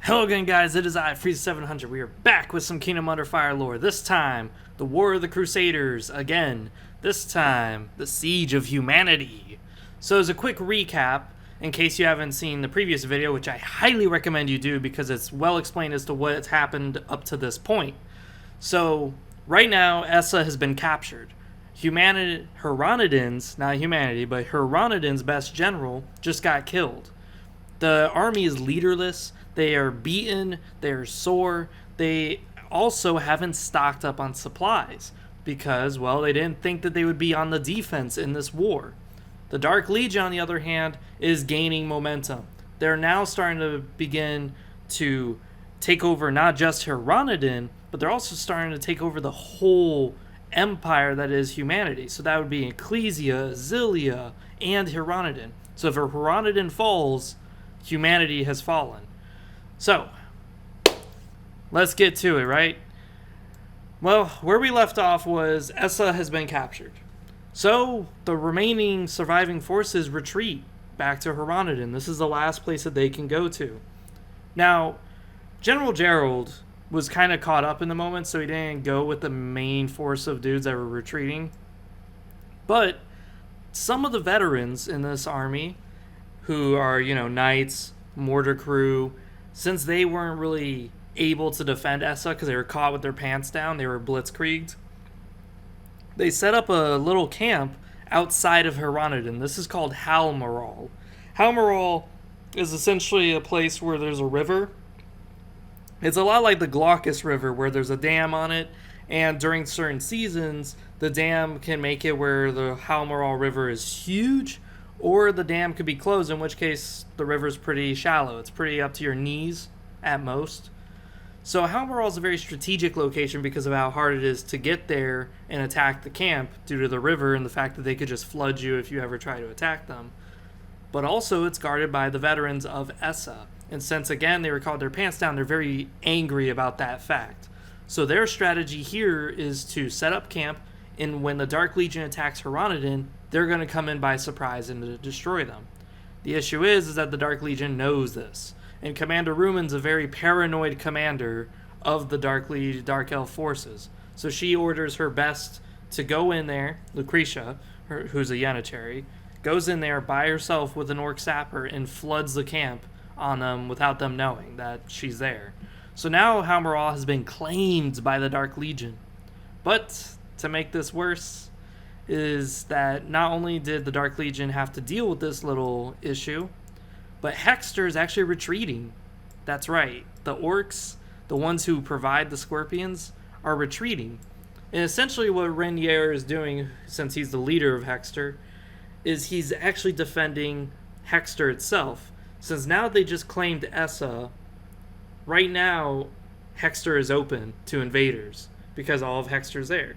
Hello again, guys, it is I, Freeza700. We are back with some Kingdom Under Fire lore. This time, the War of the Crusaders again. This time, the Siege of Humanity. So as a quick recap, in case you haven't seen the previous video, which I highly recommend you do because it's well explained as to what's happened up to this point. So, right now, Essa has been captured. Hyronnidin's, not humanity, but Hyronnidin's best general just got killed. The army is leaderless. They are beaten, they are sore, they also haven't stocked up on supplies because, well, they didn't think that they would be on the defense in this war. The Dark Legion, on the other hand, is gaining momentum. They're now starting to begin to take over not just Hyronnidin, but they're also starting to take over the whole empire that is humanity. So that would be Ecclesia, Zilia, and Hyronnidin. So if Hyronnidin falls, humanity has fallen. So, let's get to it, right? Well, where we left off was Essa has been captured. So, the remaining surviving forces retreat back to Hyronnidin. This is the last place that they can go to. Now, General Gerald was kind of caught up in the moment, so he didn't go with the main force of dudes that were retreating. But some of the veterans in this army, who are, knights, mortar crew, since they weren't really able to defend Essa because they were caught with their pants down, they were blitzkrieged, they set up a little camp outside of Hyronnidin. This is called Halmaral. Halmaral is essentially a place where there's a river. It's a lot like the Glaucus River, where there's a dam on it, and during certain seasons, the dam can make it where the Halmaral River is huge, or the dam could be closed, in which case the river's pretty shallow. It's pretty up to your knees at most. So Halmaral is a very strategic location because of how hard it is to get there and attack the camp due to the river and the fact that they could just flood you if you ever try to attack them. But also it's guarded by the veterans of Essa. And since, again, they were caught with their pants down, they're very angry about that fact. So their strategy here is to set up camp, and when the Dark Legion attacks Hyronnidin, they're going to come in by surprise and to destroy them. The issue is that the Dark Legion knows this. And Commander Ruman's a very paranoid commander of the Dark Elf forces. So she orders her best to go in there, Lucretia, who's a Yenachary, goes in there by herself with an orc sapper and floods the camp on them without them knowing that she's there. So now Halmaral has been claimed by the Dark Legion. But to make this worse is that not only did the Dark Legion have to deal with this little issue, but Hexter is actually retreating. That's right. The orcs, the ones who provide the scorpions, are retreating. And essentially what Renier is doing, since he's the leader of Hexter, is he's actually defending Hexter itself. Since now they just claimed Essa, right now Hexter is open to invaders because all of Hexter's there.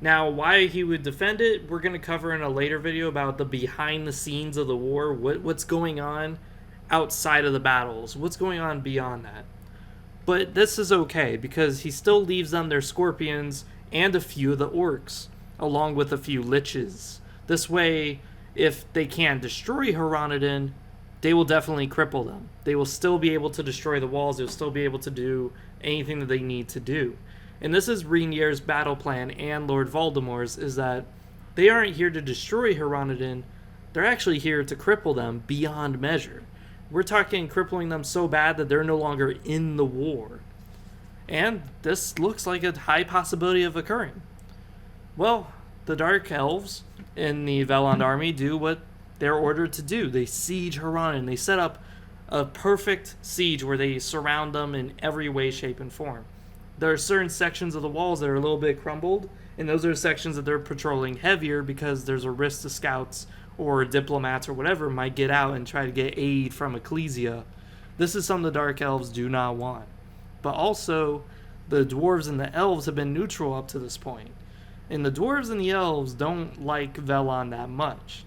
Now, why he would defend it, we're going to cover in a later video about the behind the scenes of the war, what's going on outside of the battles, what's going on beyond that. But this is okay, because he still leaves them their scorpions and a few of the orcs, along with a few liches. This way, if they can't destroy Hyronnidin, they will definitely cripple them. They will still be able to destroy the walls, they'll still be able to do anything that they need to do. And this is Renier's battle plan and Lord Voldemort's, is that they aren't here to destroy Hyronnidin, they're actually here to cripple them beyond measure. We're talking crippling them so bad that they're no longer in the war. And this looks like a high possibility of occurring. Well, the Dark Elves in the Veland army do what they're ordered to do. They siege Hyronnidin. They set up a perfect siege where they surround them in every way, shape, and form. There are certain sections of the walls that are a little bit crumbled, and those are sections that they're patrolling heavier because there's a risk to scouts or diplomats or whatever might get out and try to get aid from Ecclesia. This is something the Dark Elves do not want. But also, the dwarves and the elves have been neutral up to this point. And the dwarves and the elves don't like Velon that much.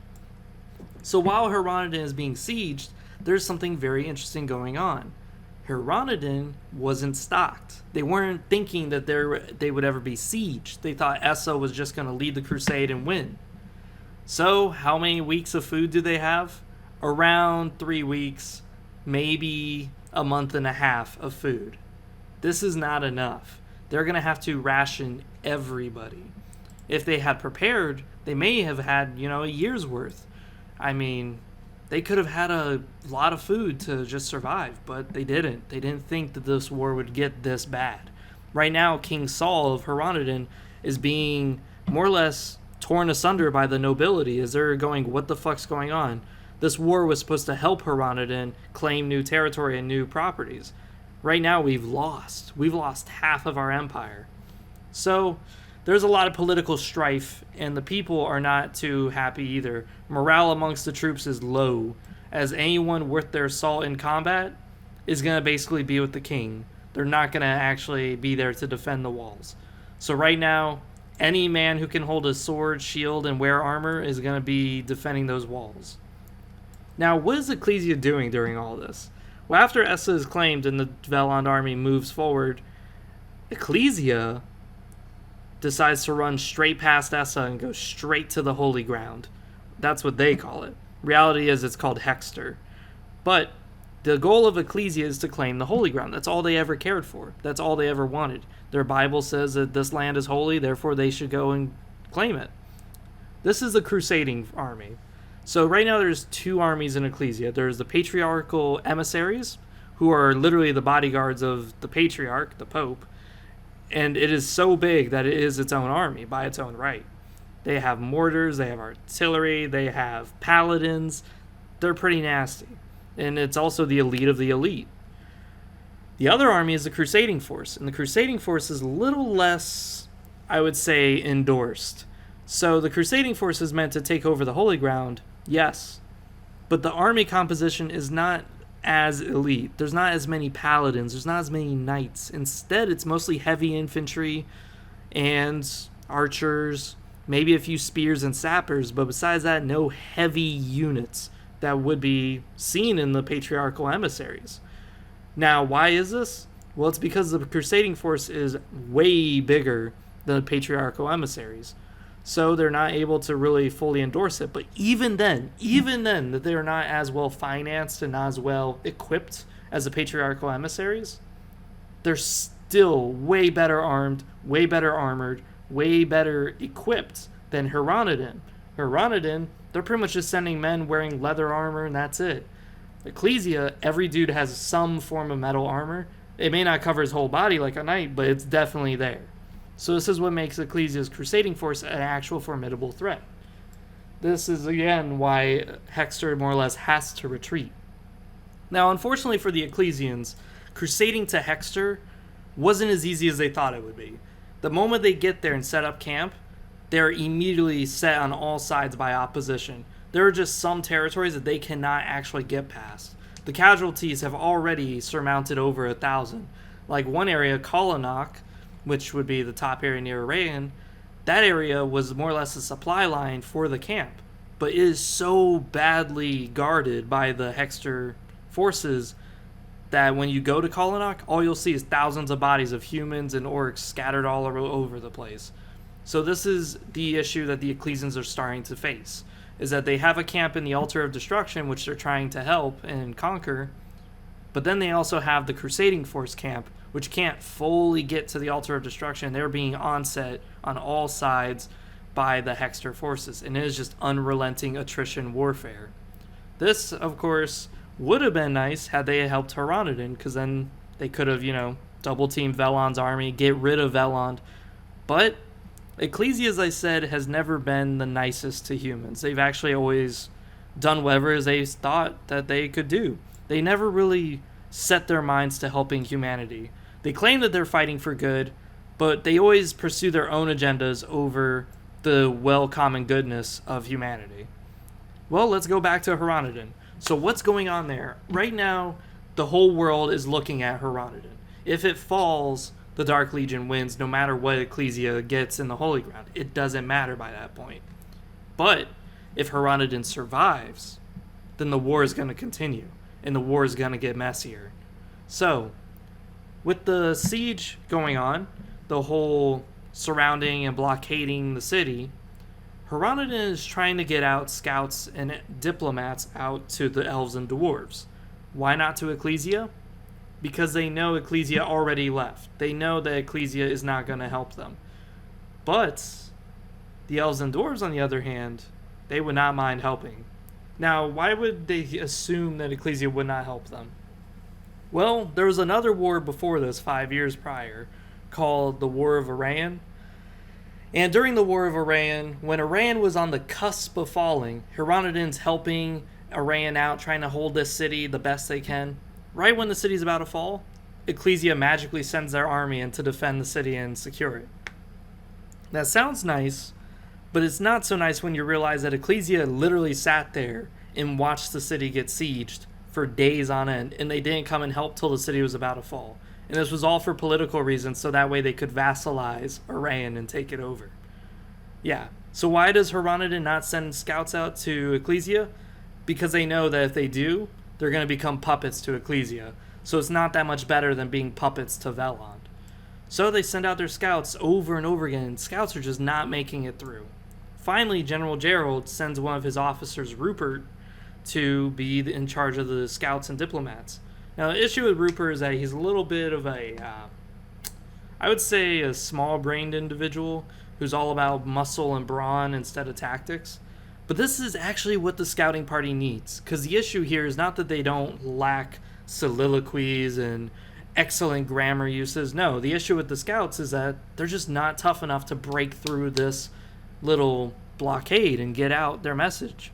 So while Hyronnidin is being sieged, there's something very interesting going on. Hyronnidin wasn't stocked. They weren't thinking that they would ever be sieged. They thought Essa was just going to lead the crusade and win. So, how many weeks of food do they have? Around 3 weeks, maybe a month and a half of food. This is not enough. They're going to have to ration everybody. If they had prepared, they may have had, a year's worth. I mean, they could have had a lot of food to just survive, but they didn't. They didn't think that this war would get this bad. Right now, King Saul of Haranadin is being more or less torn asunder by the nobility as they're going, what the fuck's going on? This war was supposed to help Haranadin claim new territory and new properties. Right now, we've lost. We've lost half of our empire. So there's a lot of political strife, and the people are not too happy either. Morale amongst the troops is low, as anyone worth their salt in combat is going to basically be with the king. They're not going to actually be there to defend the walls. So right now, any man who can hold a sword, shield, and wear armor is going to be defending those walls. Now, what is Ecclesia doing during all this? Well, after Essa is claimed and the Veland army moves forward, Ecclesia decides to run straight past Essa and go straight to the Holy Ground. That's what they call it. Reality is it's called Hexter. But the goal of Ecclesia is to claim the Holy Ground. That's all they ever cared for. That's all they ever wanted. Their Bible says that this land is holy, therefore they should go and claim it. This is the crusading army. So right now there's two armies in Ecclesia. There's the patriarchal emissaries, who are literally the bodyguards of the patriarch, the Pope, and it is so big that it is its own army by its own right. They have mortars, they have artillery, they have paladins. They're pretty nasty. And it's also the elite of the elite. The other army is the Crusading Force, and the Crusading Force is a little less, I would say, endorsed. So the Crusading Force is meant to take over the Holy Ground, yes, but the army composition is not as elite. There's not as many paladins, there's not as many knights. Instead, it's mostly heavy infantry and archers, maybe a few spears and sappers, but besides that, no heavy units that would be seen in the patriarchal emissaries. Now, why is this? Well, it's because the Crusading Force is way bigger than the patriarchal emissaries. So they're not able to really fully endorse it. But even then, that they're not as well financed and not as well equipped as the patriarchal emissaries, they're still way better armed, way better armored, way better equipped than Haranadin. Haranadin, they're pretty much just sending men wearing leather armor and that's it. Ecclesia, every dude has some form of metal armor. It may not cover his whole body like a knight, but it's definitely there. So this is what makes Ecclesia's crusading force an actual formidable threat. This is, again, why Hexter more or less has to retreat. Now, unfortunately for the Ecclesians, crusading to Hexter wasn't as easy as they thought it would be. The moment they get there and set up camp, they're immediately set on all sides by opposition. There are just some territories that they cannot actually get past. The casualties have already surmounted over 1,000. Like one area, Kolonak, which would be the top area near Arayan, that area was more or less a supply line for the camp. But it is so badly guarded by the Hexter forces that when you go to Kolonak, all you'll see is thousands of bodies of humans and orcs scattered all over the place. So this is the issue that the Ecclesians are starting to face, is that they have a camp in the Altar of Destruction, which they're trying to help and conquer, but then they also have the Crusading Force camp, which can't fully get to the Altar of Destruction. They're being onset on all sides by the Hexter forces, and it is just unrelenting attrition warfare. This, of course, would have been nice had they helped Haranadin, because then they could have, double-teamed Veland's army, get rid of Veland. But Ecclesia, as I said, has never been the nicest to humans. They've actually always done whatever they thought that they could do. They never really set their minds to helping humanity. They claim that they're fighting for good, but they always pursue their own agendas over the common goodness of humanity. Well, let's go back to Haranadin. So what's going on there? Right now, the whole world is looking at Haranadin. If it falls, the Dark Legion wins no matter what Ecclesia gets in the Holy Ground. It doesn't matter by that point. But if Haranadin survives, then the war is going to continue, and the war is going to get messier. So, with the siege going on, the whole surrounding and blockading the city, Haranadin is trying to get out scouts and diplomats out to the elves and dwarves. Why not to Ecclesia? because they know Ecclesia already left. They know that Ecclesia is not going to help them. But the elves and dwarves, on the other hand, they would not mind helping. Now, why would they assume that Ecclesia would not help them? Well, there was another war before this, 5 years prior, called the War of Iran. And during the War of Iran, when Iran was on the cusp of falling, Hieronymus helping Iran out, trying to hold this city the best they can. Right when the city's about to fall, Ecclesia magically sends their army in to defend the city and secure it. That sounds nice, but it's not so nice when you realize that Ecclesia literally sat there and watched the city get sieged for days on end, and they didn't come and help till the city was about to fall. And this was all for political reasons, so that way they could vassalize Iran and take it over. Yeah, so why does Hieronymus not send scouts out to Ecclesia? Because they know that if they do, they're going to become puppets to Ecclesia. So it's not that much better than being puppets to Veland. So they send out their scouts over and over again, and scouts are just not making it through. Finally, General Gerald sends one of his officers, Rupert, to be in charge of the scouts and diplomats. Now, the issue with Rupert is that he's a little bit of I would say a small-brained individual who's all about muscle and brawn instead of tactics. But this is actually what the scouting party needs, because the issue here is not that they don't lack soliloquies and excellent grammar uses. No, the issue with the scouts is that they're just not tough enough to break through this little blockade and get out their message.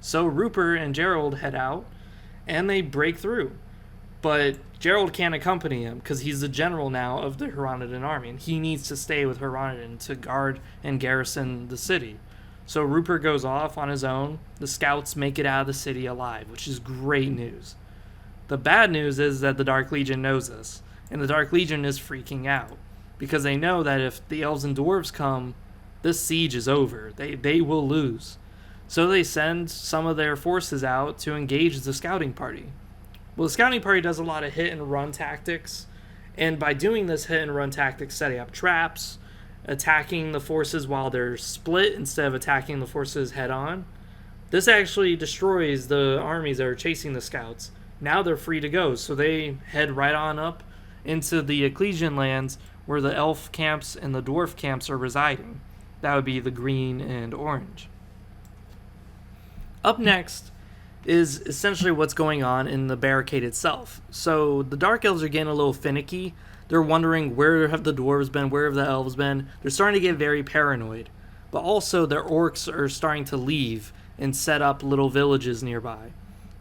So Rupert and Gerald head out, and they break through. But Gerald can't accompany him because he's the general now of the Hieronymus army, and he needs to stay with Hieronymus to guard and garrison the city. So Rupert goes off on his own. The scouts make it out of the city alive, which is great news. The bad news is that the Dark Legion knows this, and the Dark Legion is freaking out because they know that if the elves and dwarves come, this siege is over. They will lose. So they send some of their forces out to engage the scouting party. Well, the scouting party does a lot of hit and run tactics, and by doing this hit and run tactics, setting up traps, attacking the forces while they're split instead of attacking the forces head on, this actually destroys the armies that are chasing the scouts. Now they're free to go, so they head right on up into the Ecclesian lands where the elf camps and the dwarf camps are residing. That would be the green and orange. Up next is essentially what's going on in the barricade itself. So the Dark Elves are getting a little finicky. They're wondering, where have the dwarves been? Where have the elves been? They're starting to get very paranoid. But also their orcs are starting to leave and set up little villages nearby.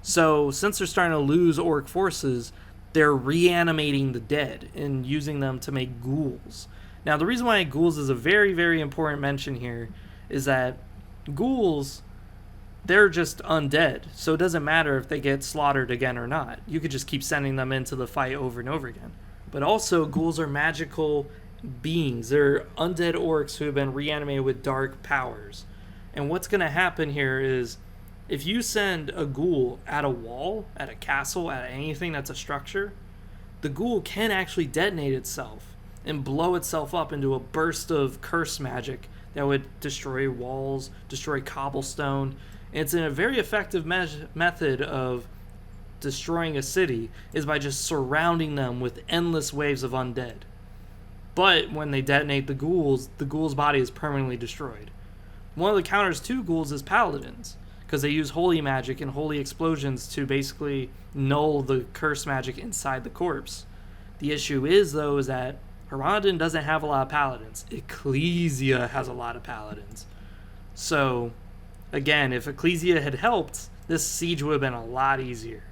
So since they're starting to lose orc forces, they're reanimating the dead and using them to make ghouls. Now the reason why ghouls is a very, very important mention here is that ghouls, they're just undead, so it doesn't matter if they get slaughtered again or not. You could just keep sending them into the fight over and over again. But also, ghouls are magical beings. They're undead orcs who have been reanimated with dark powers. And what's going to happen here is, if you send a ghoul at a wall, at a castle, at anything that's a structure, the ghoul can actually detonate itself and blow itself up into a burst of curse magic that would destroy walls, destroy cobblestone. It's a very effective method of destroying a city is by just surrounding them with endless waves of undead. But when they detonate the ghouls body is permanently destroyed. One of the counters to ghouls is paladins, because they use holy magic and holy explosions to basically null the curse magic inside the corpse. The issue is, though, is that Hieronymus doesn't have a lot of paladins. Ecclesia has a lot of paladins. So again, if Ecclesia had helped, this siege would have been a lot easier.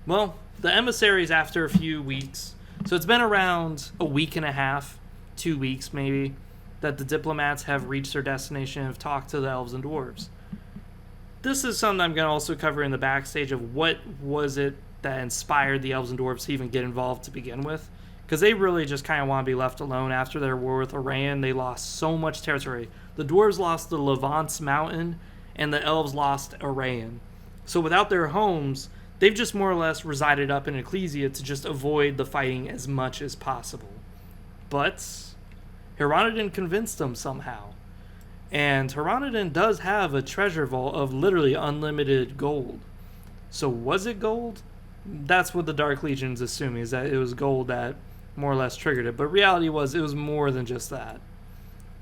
Well, the emissaries, after a few weeks, so it's been around a week and a half, 2 weeks maybe, that the diplomats have reached their destination and have talked to the elves and dwarves. This is something I'm going to also cover in the backstage of what was it that inspired the elves and dwarves to even get involved to begin with. Because they really just kind of want to be left alone after their war with Iran. They lost so much territory. The dwarves lost the Levant's mountain, and the elves lost Iran. So without their homes, they've just more or less resided up in Ecclesia to just avoid the fighting as much as possible. But Hieronymus convinced them somehow. And Hieronymus does have a treasure vault of literally unlimited gold. So was it gold? That's what the Dark Legion's assuming, is that it was gold that more or less triggered it. But reality was it was more than just that.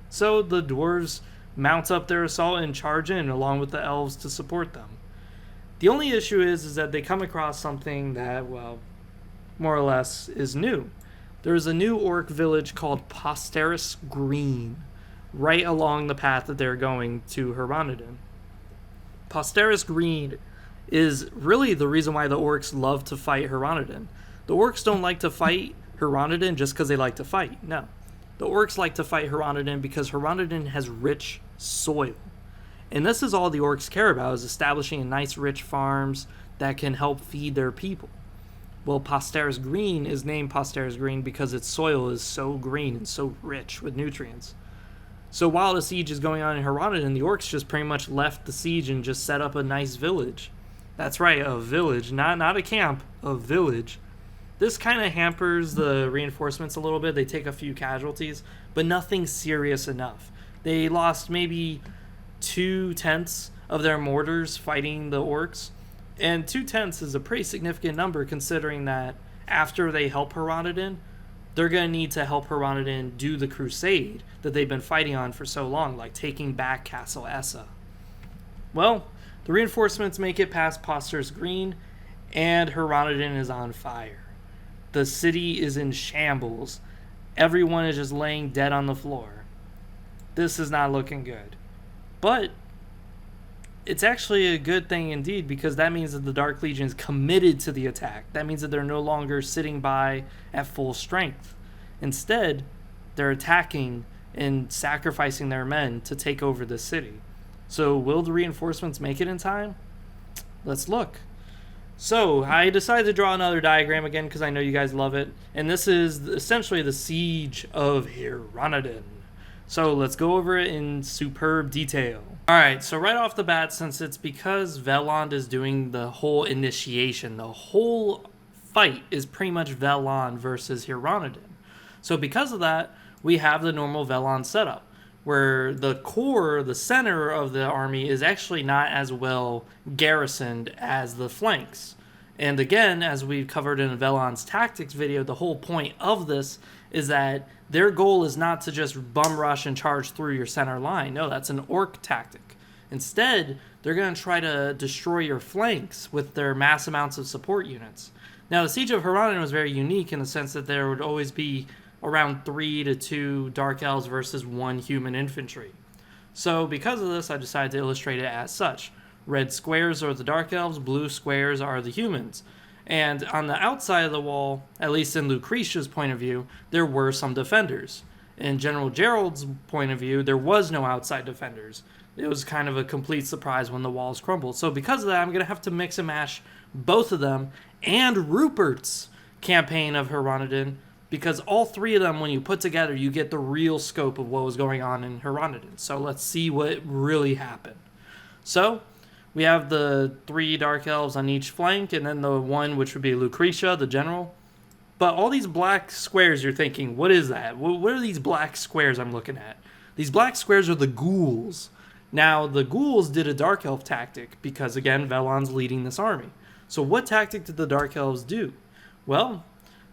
So the dwarves mount up their assault and charge in along with the elves to support them. The only issue is that they come across something that, well, more or less is new. There's a new orc village called Posteris Green, right along the path that they're going to Heronodon. Posteris Green is really the reason why the orcs love to fight Heronodon. The orcs don't like to fight Heronodon just because they like to fight. No. The orcs like to fight Heronodon because Heronodon has rich soil. And this is all the orcs care about, is establishing nice rich farms that can help feed their people. Well, Posteris Green is named Posteris Green because its soil is so green and so rich with nutrients. So while the siege is going on in Heronodon, the orcs just pretty much left the siege and just set up a nice village. That's right, a village, not a camp, a village. This kind of hampers the reinforcements a little bit. They take a few casualties, but nothing serious enough. They lost maybe 2/10 of their mortars fighting the orcs, and 2/10 is a pretty significant number considering that after they help Heronodon, they're going to need to help Heronodon do the crusade that they've been fighting on for so long, like taking back Castle Essa. Well, the reinforcements make it past Posteris Green, and Heronodon is on fire. The city is in shambles. Everyone is just laying dead on the floor. This is not looking good. But it's actually a good thing indeed, because that means that the Dark Legion is committed to the attack. That means that they're no longer sitting by at full strength. Instead, they're attacking and sacrificing their men to take over the city. So will the reinforcements make it in time? Let's look. So I decided to draw another diagram again because I know you guys love it. And this is essentially the siege of Heronodon. So let's go over it in superb detail. Alright, so right off the bat, since it's because Velond is doing the whole initiation, the whole fight is pretty much Velond versus Heronodon. So because of that, we have the normal Velond setup, where the core, the center of the army is actually not as well garrisoned as the flanks. And again, as we've covered in Velond's tactics video, the whole point of this is that their goal is not to just bum rush and charge through your center line. No, that's an orc tactic. Instead, they're going to try to destroy your flanks with their mass amounts of support units. Now, the Siege of Heronodon was very unique in the sense that there would always be around 3 to 2 Dark Elves versus 1 human infantry. So because of this, I decided to illustrate it as such. Red squares are the Dark Elves, blue squares are the humans. And on the outside of the wall, at least in Lucretia's point of view, there were some defenders. In General Gerald's point of view, there was no outside defenders. It was kind of a complete surprise when the walls crumbled. So because of that, I'm going to have to mix and mash both of them and Rupert's campaign of Heronodon, because all three of them, when you put together, you get the real scope of what was going on in Heronodon. So let's see what really happened. So we have the 3 Dark Elves on each flank, and then the one which would be Lucretia, the general. But all these black squares, you're thinking, what is that? What are these black squares I'm looking at? These black squares are the ghouls. Now, the ghouls did a Dark Elf tactic, because again, Velond's leading this army. So what tactic did the Dark Elves do? Well,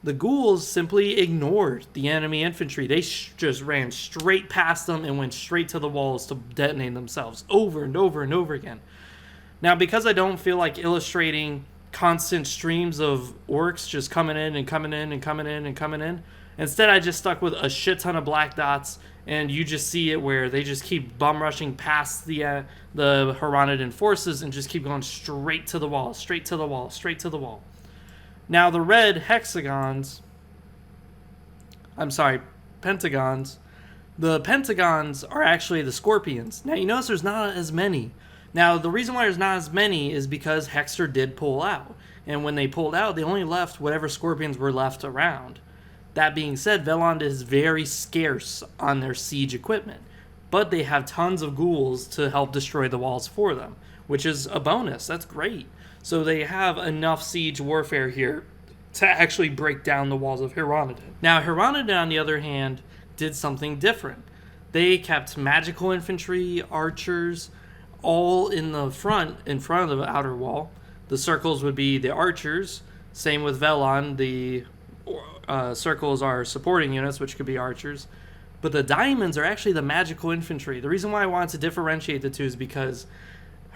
the ghouls simply ignored the enemy infantry. They just ran straight past them and went straight to the walls to detonate themselves over and over and over again. Now, because I don't feel like illustrating constant streams of orcs just coming in and coming in and coming in and coming in, instead I just stuck with a shit ton of black dots, and you just see it where they just keep bum rushing past the Heronodon forces and just keep going straight to the wall, straight to the wall, straight to the wall. Now the red pentagons, the pentagons are actually the scorpions. Now you notice there's not as many. Now the reason why there's not as many is because Hexter did pull out. And when they pulled out, they only left whatever scorpions were left around. That being said, Velond is very scarce on their siege equipment. But they have tons of ghouls to help destroy the walls for them, which is a bonus. That's great. So they have enough siege warfare here to actually break down the walls of Heronodon. Now, Heronodon, on the other hand, did something different. They kept magical infantry, archers, all in front of the outer wall. The circles would be the archers, Same with Velon. The circles are supporting units, which could be archers. But the diamonds are actually the magical infantry. The reason why I wanted to differentiate the two is because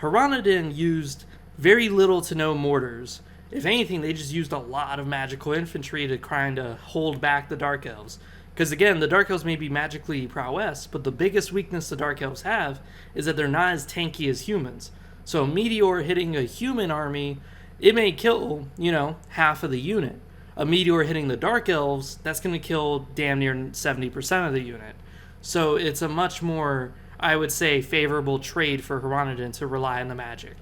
Hronodin used very little to no mortars. If anything, they just used a lot of magical infantry to kind of hold back the Dark Elves. Because again, the Dark Elves may be magically prowess, but the biggest weakness the Dark Elves have is that they're not as tanky as humans. So a meteor hitting a human army, it may kill, half of the unit. A meteor hitting the Dark Elves, that's going to kill damn near 70% of the unit. So it's a much more, I would say, favorable trade for Hronodin to rely on the magic.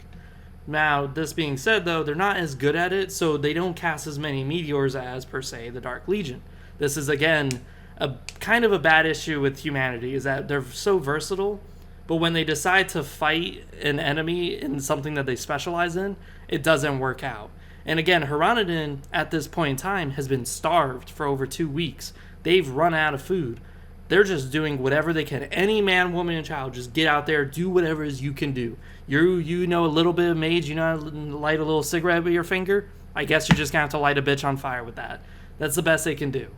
Now, this being said, though, they're not as good at it, so they don't cast as many meteors as, per se, the Dark Legion. This is, again, a kind of a bad issue with humanity, is that they're so versatile, but when they decide to fight an enemy in something that they specialize in, it doesn't work out. And again, Hronodin, at this point in time, has been starved for over 2 weeks. They've run out of food. They're just doing whatever they can. Any man, woman, and child, just get out there, do whatever it is you can do. You know a little bit of mage, you know how to light a little cigarette with your finger? I guess you're just going to have to light a bitch on fire with that. That's the best they can do.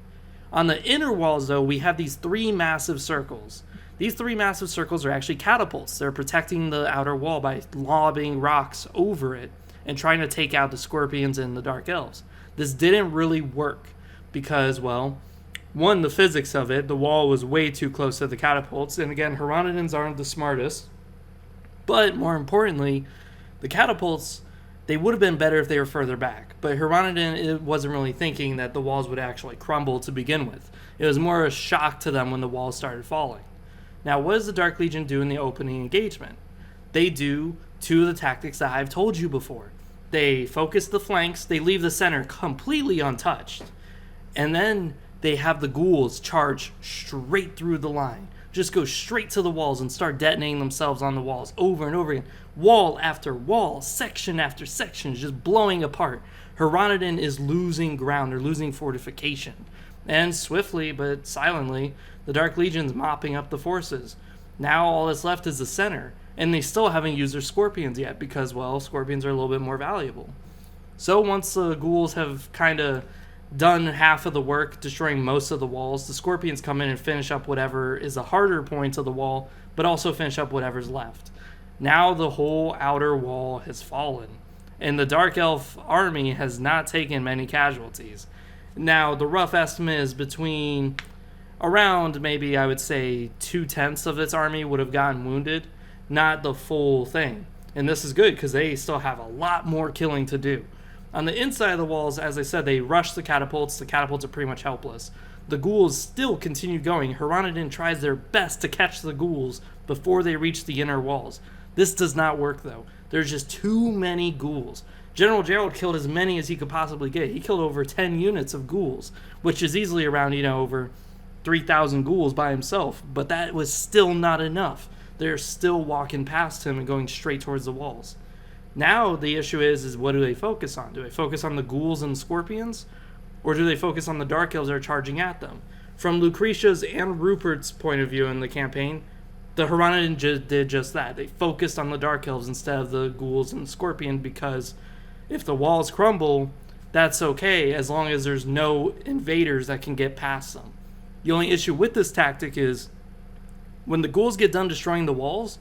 On the inner walls, though, we have these 3 massive circles. These 3 massive circles are actually catapults. They're protecting the outer wall by lobbing rocks over it and trying to take out the scorpions and the Dark Elves. This didn't really work because, well, one, the physics of it, the wall was way too close to the catapults, and again, Hronodins aren't the smartest. But more importantly, the catapults, they would have been better if they were further back. But Hronodin wasn't really thinking that the walls would actually crumble to begin with. It was more a shock to them when the walls started falling. Now, what does the Dark Legion do in the opening engagement? They do 2 of the tactics that I've told you before. They focus the flanks, they leave the center completely untouched, and then they have the ghouls charge straight through the line. Just go straight to the walls and start detonating themselves on the walls over and over again. Wall after wall, section after section, just blowing apart. Hronodin is losing ground, they're losing fortification. And swiftly, but silently, the Dark Legion's mopping up the forces. Now all that's left is the center. And they still haven't used their scorpions yet because, well, scorpions are a little bit more valuable. So once the ghouls have kind of done half of the work, destroying most of the walls, the scorpions come in and finish up whatever is the harder points of the wall, but also finish up whatever's left. Now the whole outer wall has fallen, and the Dark Elf army has not taken many casualties. Now, the rough estimate is between around, maybe I would say, 2/10 of its army would have gotten wounded, not the full thing. And this is good because they still have a lot more killing to do. On the inside of the walls, as I said, they rush the catapults. The catapults are pretty much helpless. The ghouls still continue going. Hronodin tries their best to catch the ghouls before they reach the inner walls. This does not work, though. There's just too many ghouls. General Gerald killed as many as he could possibly get. He killed over 10 units of ghouls, which is easily around, over 3,000 ghouls by himself. But that was still not enough. They're still walking past him and going straight towards the walls. Now the issue is what do they focus on? Do they focus on the ghouls and scorpions? Or do they focus on the Dark Elves that are charging at them? From Lucretia's and Rupert's point of view in the campaign, the Hronodin did just that. They focused on the Dark Elves instead of the ghouls and scorpion because if the walls crumble, that's okay as long as there's no invaders that can get past them. The only issue with this tactic is when the ghouls get done destroying the walls,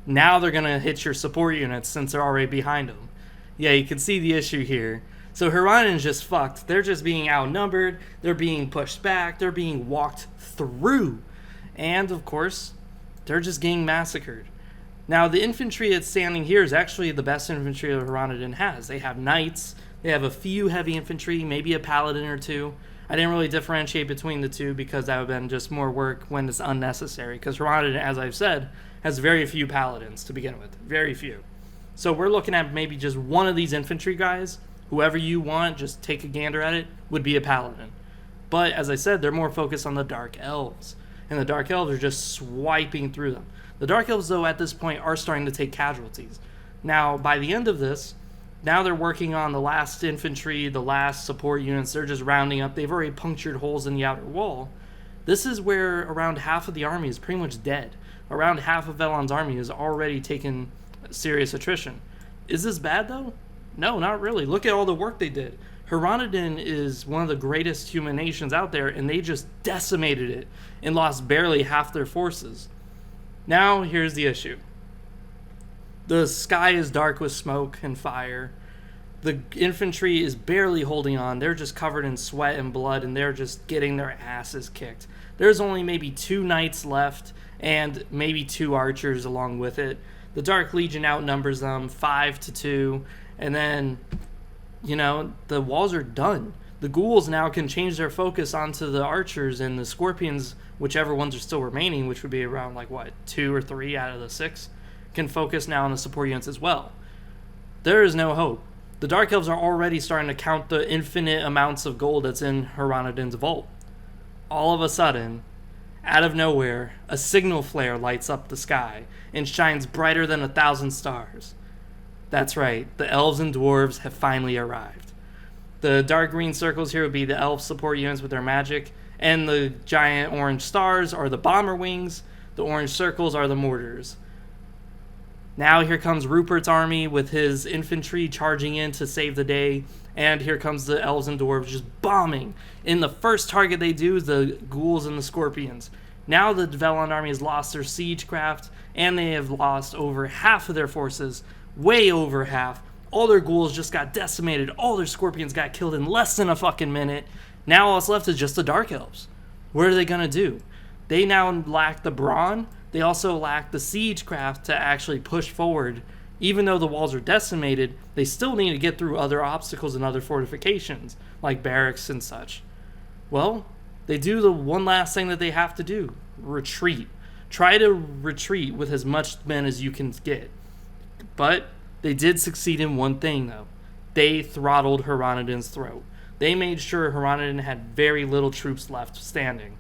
now they're going to hit your support units since they're already behind them. Yeah, you can see the issue here. So Hronodin's just fucked. They're just being outnumbered. They're being pushed back. They're being walked through. And, of course, they're just getting massacred. Now, the infantry that's standing here is actually the best infantry that Hronodin has. They have knights. They have a few heavy infantry, maybe a paladin or two. I didn't really differentiate between the two because that would have been just more work when it's unnecessary. Because Hronodin, as I've said, has very few paladins to begin with. Very few. So we're looking at maybe just one of these infantry guys. Whoever you want, just take a gander at it, would be a paladin. But, as I said, they're more focused on the Dark Elves. And the Dark Elves are just swiping through them. The Dark Elves, though, at this point are starting to take casualties. Now, by the end of this, now they're working on the last infantry, the last support units. They're just rounding up. They've already punctured holes in the outer wall. This is where around half of the army is pretty much dead. Around half of Velon's army has already taken serious attrition. Is this bad, though? No, not really. Look at all the work they did. Hronodin is one of the greatest human nations out there, and they just decimated it and lost barely half their forces. Now, here's the issue. The sky is dark with smoke and fire. The infantry is barely holding on. They're just covered in sweat and blood, and they're just getting their asses kicked. There's only maybe 2 knights left, and maybe 2 archers along with it. The Dark Legion outnumbers them 5-2, and then, the walls are done. The ghouls now can change their focus onto the archers, and the scorpions, whichever ones are still remaining, which would be around 2 or 3 out of the 6, can focus now on the support units as well. There is no hope. The Dark Elves are already starting to count the infinite amounts of gold that's in Hronodin's vault. All of a sudden, out of nowhere, a signal flare lights up the sky and shines brighter than 1,000 stars. That's right, the elves and dwarves have finally arrived. The dark green circles here would be the elf support units with their magic, and the giant orange stars are the bomber wings, the orange circles are the mortars. Now here comes Rupert's army with his infantry charging in to save the day, and here comes the elves and dwarves just bombing. And the first target they do is the ghouls and the scorpions. Now the Dvelon army has lost their siegecraft, and they have lost over half of their forces, way over half. All their ghouls just got decimated, all their scorpions got killed in less than a fucking minute. Now all that's left is just the Dark Elves. What are they gonna do? They now lack the brawn. They also lack the siegecraft to actually push forward. Even though the walls are decimated, they still need to get through other obstacles and other fortifications, like barracks and such. Well, they do the one last thing that they have to do: retreat. Try to retreat with as much men as you can get. But they did succeed in one thing, though. They throttled Hronodin's throat. They made sure Hronodin had very little troops left standing.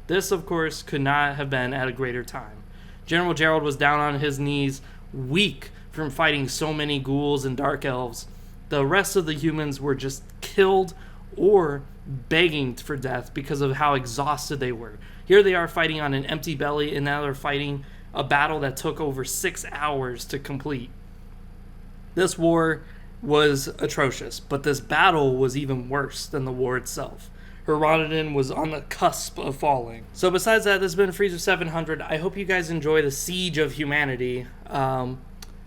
This, of course, could not have been at a greater time. General Gerald was down on his knees, weak from fighting so many ghouls and dark elves. The rest of the humans were just killed or begging for death because of how exhausted they were. Here they are fighting on an empty belly, and now they're fighting a battle that took over 6 hours to complete. This war was atrocious, but this battle was even worse than the war itself. Hronodin was on the cusp of falling. So besides that, this has been Freezer 700. I hope you guys enjoy the Siege of Humanity.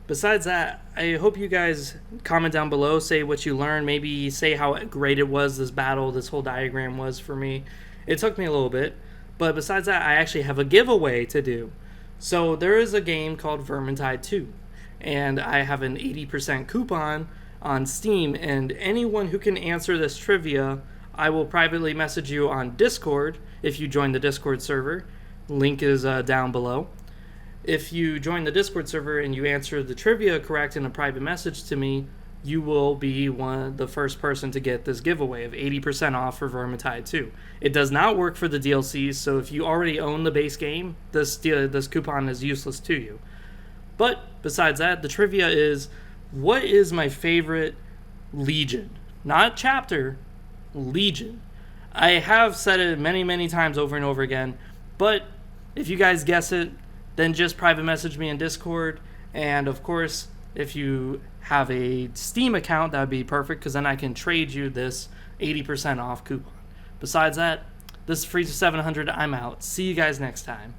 Besides that, I hope you guys comment down below, say what you learned, maybe say how great it was, this battle, this whole diagram was for me. It took me a little bit, but besides that, I actually have a giveaway to do. So there is a game called Vermintide 2, and I have an 80% coupon on Steam, and anyone who can answer this trivia, I will privately message you on Discord if you join the Discord server. Link is down below. If you join the Discord server and you answer the trivia correct in a private message to me, you will be the first person to get this giveaway of 80% off for Vermintide 2. It does not work for the DLCs, so if you already own the base game, this coupon is useless to you. But besides that, the trivia is, what is my favorite legion? Not chapter, legion. I have said it many, many times over and over again, but if you guys guess it, then just private message me in Discord. And of course, if you have a Steam account, that would be perfect, because then I can trade you this 80% off coupon. Besides that, this is Freezer 700. I'm out. See you guys next time.